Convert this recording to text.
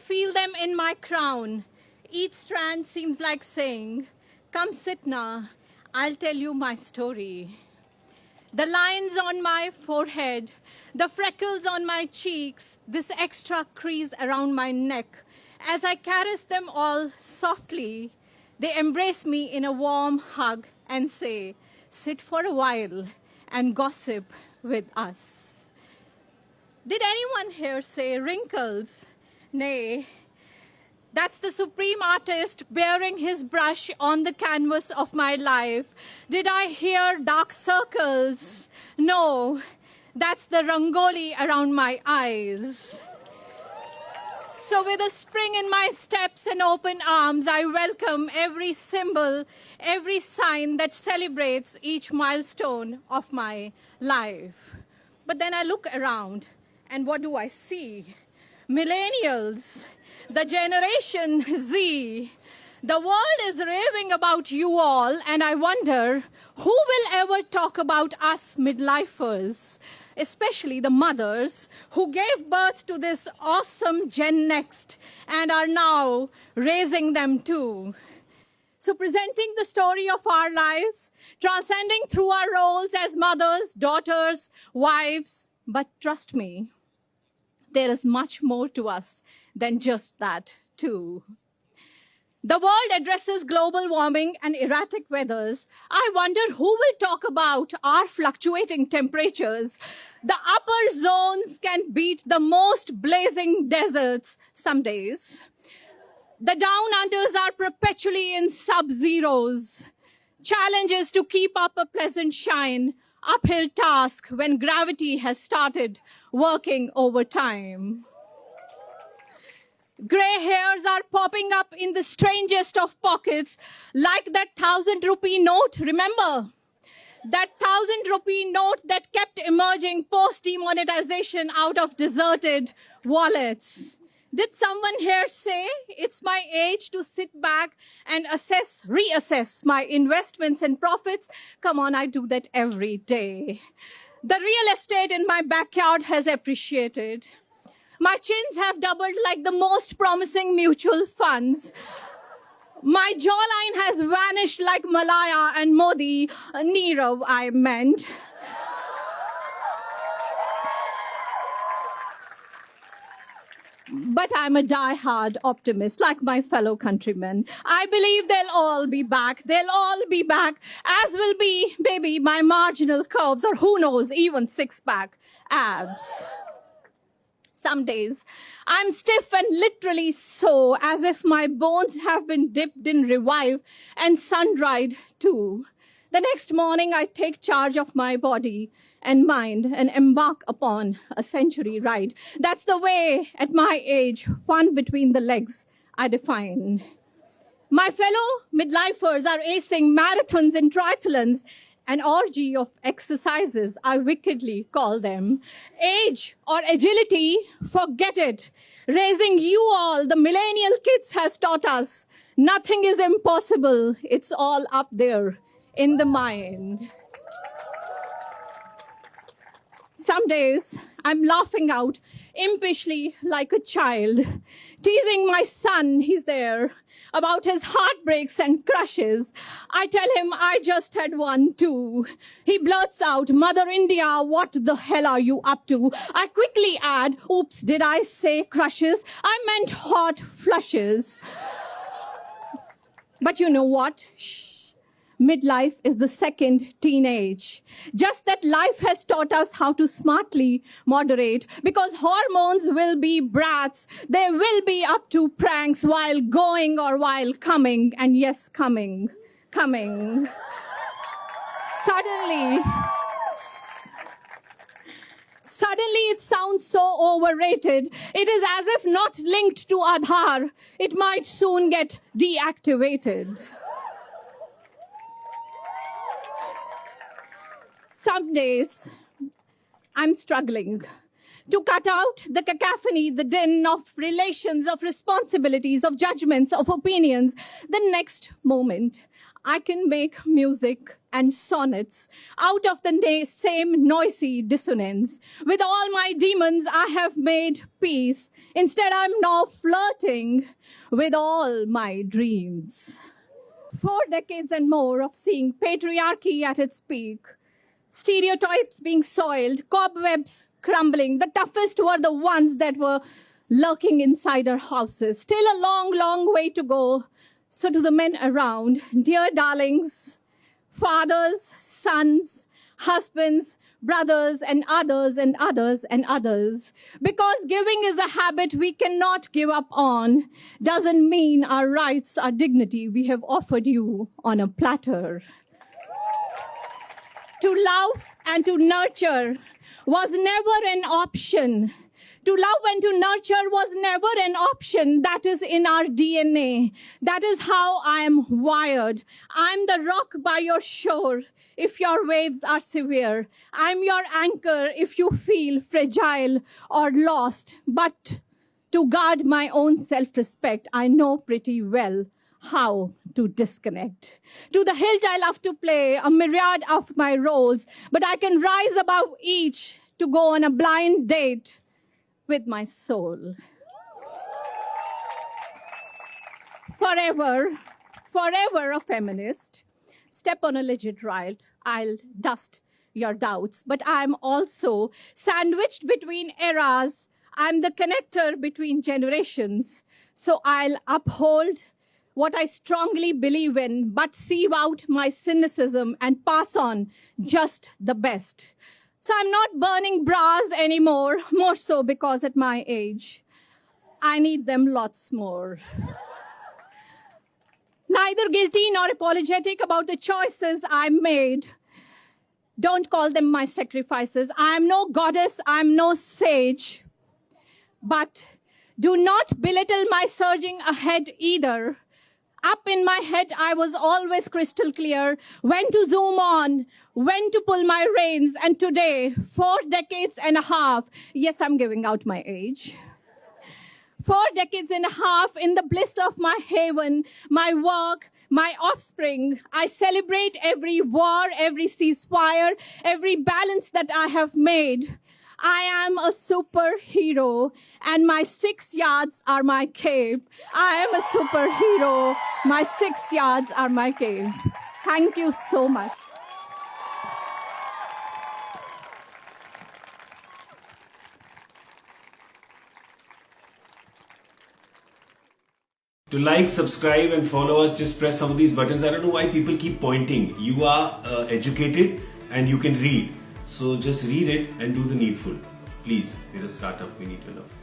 feel them in my crown. Each strand seems like saying, come sit now, I'll tell you my story. The lines on my forehead, the freckles on my cheeks, this extra crease around my neck. As I caress them all softly, they embrace me in a warm hug and say, sit for a while and gossip with us. Did anyone here say wrinkles? Nay, that's the supreme artist bearing his brush on the canvas of my life. Did I hear dark circles? No, that's the rangoli around my eyes. So with a spring in my steps and open arms, I welcome every symbol, every sign that celebrates each milestone of my life. But then I look around, and what do I see? Millennials, the generation Z. The world is raving about you all, and I wonder who will ever talk about us midlifers, especially the mothers who gave birth to this awesome Gen Next and are now raising them too. So presenting the story of our lives, transcending through our roles as mothers, daughters, wives, but trust me, there is much more to us than just that too. The world addresses global warming and erratic weathers. I wonder who will talk about our fluctuating temperatures. The upper zones can beat the most blazing deserts some days. The down unders are perpetually in sub-zeros. Challenges to keep up a pleasant shine. Uphill task when gravity has started working overtime. Gray hairs are popping up in the strangest of pockets, like that 1,000 rupee note, remember? That 1,000 rupee note that kept emerging post-demonetization out of deserted wallets. Did someone here say it's my age to sit back and reassess my investments and profits? Come on, I do that every day. The real estate in my backyard has appreciated. My chins have doubled like the most promising mutual funds. My jawline has vanished like Malaya and Modi, Nirav, I meant. But I'm a die-hard optimist, like my fellow countrymen. I believe they'll all be back. They'll all be back, as will be, maybe, my marginal curves, or who knows, even six-pack abs. Some days, I'm stiff and literally so, as if my bones have been dipped in revive and sun-dried too. The next morning, I take charge of my body and mind and embark upon a century ride. That's the way, at my age, fun between the legs I define. My fellow midlifers are acing marathons and triathlons, an orgy of exercises, I wickedly call them. Age or agility, forget it. Raising you all, the millennial kids, has taught us nothing is impossible. It's all up there in the mind. Some days, I'm laughing out impishly like a child, teasing my son, he's there, about his heartbreaks and crushes. I tell him I just had one too. He blurts out, Mother India, what the hell are you up to? I quickly add, oops, did I say crushes? I meant hot flushes. But you know what? Shh. Midlife is the second teenage. Just that life has taught us how to smartly moderate, because hormones will be brats. They will be up to pranks while going or while coming. And yes, coming. Suddenly it sounds so overrated. It is as if not linked to Aadhaar. It might soon get deactivated. Some days, I'm struggling to cut out the cacophony, the din of relations, of responsibilities, of judgments, of opinions. The next moment, I can make music and sonnets out of the same noisy dissonance. With all my demons, I have made peace. Instead, I'm now flirting with all my dreams. 4 decades and more of seeing patriarchy at its peak, stereotypes being soiled, cobwebs crumbling. The toughest were the ones that were lurking inside our houses. Still a long, long way to go. So to the men around, dear darlings, fathers, sons, husbands, brothers, and others, and others, and others. Because giving is a habit we cannot give up on, doesn't mean our rights, our dignity, we have offered you on a platter. To love and to nurture was never an option. To love and to nurture was never an option. That is in our DNA. That is how I am wired. I'm the rock by your shore if your waves are severe. I'm your anchor if you feel fragile or lost. But to guard my own self-respect, I know pretty well how to disconnect. To the hilt I love to play a myriad of my roles, but I can rise above each to go on a blind date with my soul. Forever, forever a feminist. Step on a legit right, I'll dust your doubts. But I'm also sandwiched between eras. I'm the connector between generations. So I'll uphold what I strongly believe in, but sieve out my cynicism and pass on just the best. So I'm not burning bras anymore, more so because at my age, I need them lots more. Neither guilty nor apologetic about the choices I made. Don't call them my sacrifices. I'm no goddess, I'm no sage. But do not belittle my surging ahead either. Up in my head, I was always crystal clear when to zoom on, when to pull my reins. And today, 4 decades and a half, yes, I'm giving out my age. 4 decades and a half in the bliss of my haven, my work, my offspring. I celebrate every war, every ceasefire, every balance that I have made. I am a superhero, and my 6 yards are my cape. I am a superhero. My 6 yards are my cape. Thank you so much. To like, subscribe and follow us, just press some of these buttons. I don't know why people keep pointing. You are educated and you can read. So just read it and do the needful. Please, we're a startup, we need your love.